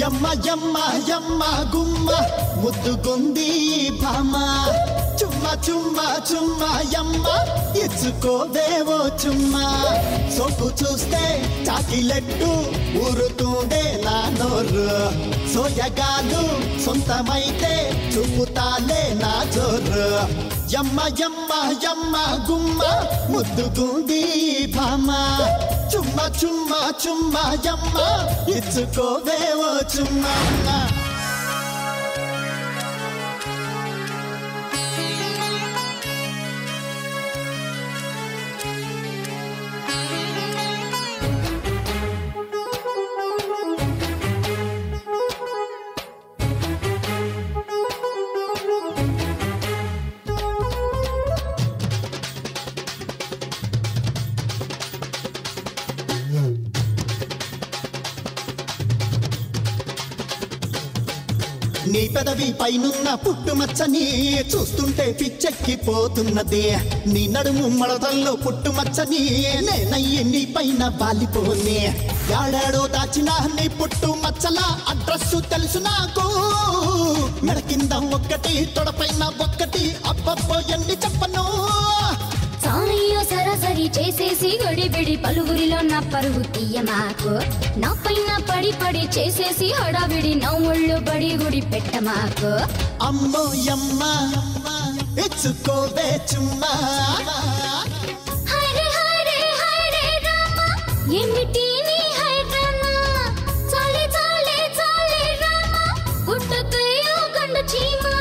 యమ్మ యమ్మ యమ్మ గుమ్మ ముద్దుకుంది భామ చుమ్మ చుమ్మ చుమ్మ యమ్మ ఇచ్చుకోదేవో చుమ్మ సోకు చూస్తే చాకిలెట్టు ఊరుతుండే నా నోరు సోయగాలు సొంతమైతే చూపుతాలే నా జోరు యమ్మ యమ్మ యమ్మ గుమ్మ ముద్దుకుంది భామ చుమ్మ చుమ్మ చుమ్మ యమ్మ ఇచ్చుకోవేవో చుమ్మ నీ పెదవి పైనున్న పుట్టుమచ్చని చూస్తుంటే పిచ్చెక్కిపోతున్నది నీ నడుము మడతల్లో పుట్టుమచ్చని నేనయ్యి నీ పైన వాలిపోని ఏడాడో దాచిన నీ పుట్టుమచ్చల అడ్రస్ తెలుసు నాకు మెడ కింద ఒక్కటి తొడపైన ఒక్కటి అబ్బబ్బో ఎన్ని చెప్పను సానయ్యో సరాసరి చేసేసి గడిబిడి పలుగురిలో నా పరుగు తీయ మాకు నా పైన పడి పడి చేసేసి హడావిడి నా ఒళ్ళు బడి గుడి పెట్ట మాకు అమ్మో యమ్మ ఇచ్చుకోవే చుమ్మా హరే హరే హరే రామ ఏమిటి నీ హై డ్రామా చాలే చాలే చాలే రామ గుట్టకయ్యో గండు చీమా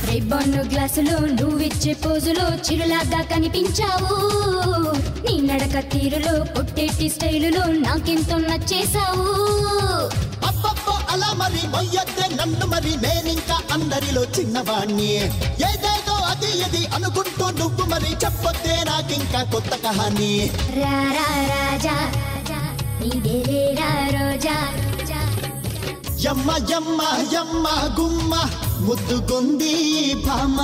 రిబ్బన్ను గ్లాసులో నువ్విచ్చే పోజులో చిరులాగా కనిపించావు నీ నడక తీరులో కొట్టేటి స్టైలులో నాకెంతో నచ్చేసావు అబ్బబ్బో అలా మరి మొయ్యద్దే నన్ను మరి నేనింకా అందరిలో చిన్నవాణ్ణి ఏదేదో అది ఇది అనుకుంటూ నువ్వు మరి చెప్పొద్దే నాకింకా కొత్త కహాని రారా రాజా నీదేరా రోజా యమ్మ యమ్మ యమ్మ గుమ్మ ముద్దుకుంది భామ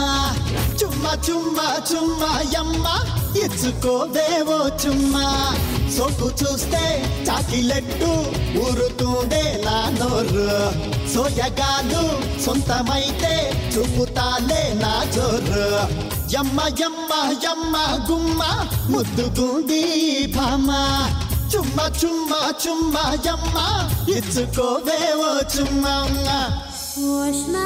చుమ్మ చుమ్మ చుమ్మ యమ్మ ఇచ్చుకోదేవో చుమ్మ సోకు చూస్తే చాకిలెట్టు ఊరుతుండే నా నోరు సోయగాలు సొంతమైతే చూపుతాలే నా జోరు యమ్మ యమ్మ యమ్మ గుమ్మ ముద్దుకుంది భామ చుమ్మ చుమ్మ చుమ్మ యమ్మ ఇచ్చుకోవేవో చుమ్మ ఓష్మా